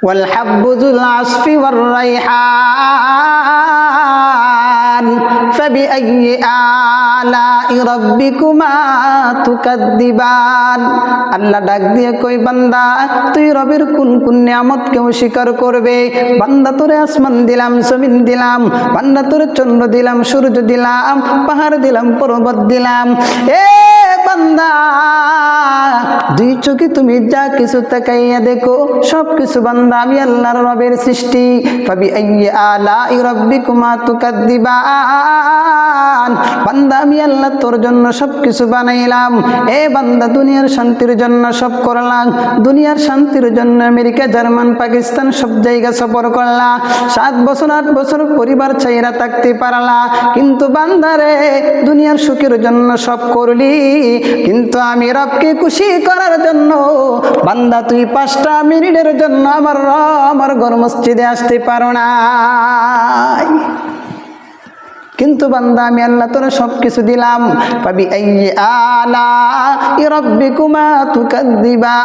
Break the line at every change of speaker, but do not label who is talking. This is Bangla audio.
ওয়াল হাব্বু যুল আসফি ওয়ার রাইহান ফাবিআইয়ি আলাই রাব্বিকুমা তুকাদ্দিবান। আল্লাহ ডাক দিয়ে কই, বান্দা তুই রবের কোন কোন নিয়ামতকে অস্বীকার করবে? বান্দা তোরে আসমান দিলাম, জমিন দিলাম, বান্দা তোরে চন্দ্র দিলাম, সূর্য দিলাম, পাহাড় দিলাম, পর্বত দিলাম। এ বান্দা, দুই চোখে তুমি যা কিছু তাকাইয়া দেখো, সব কিছু বান্দা আমি আল্লাহর রবের সৃষ্টি। ফাবিআইয়ি আলাই রাব্বিকুমা তুকাদ্দিবান। বান্দা আমি আল্লাহ তোর জন্য সব কিছু বানাইলাম। এ বান্দা, দুনিয়ার শান্তির জন্য সব করলাম, দুনিয়ার শান্তির জন্য আমেরিকা, জার্মান, পাকিস্তান সব জায়গা সফর করলা, 7 বছর 8 বছর পরিবার ছাইরা থাকতে পারলা, কিন্তু বান্দারে দুনিয়ার সুখের জন্য সব করলি, কিন্তু আমি রবকে খুশি করার জন্য বান্দা তুই 5টা মিনিটের জন্য আমার ঘর মসজিদে আসতে পারো না। কিন্তু বান্দা আমি আল্লাহ তোরা সব কিছু দিলাম। ফাবিআইয়ি আলাই রাব্বিকুমা তুকাদ্দিবান।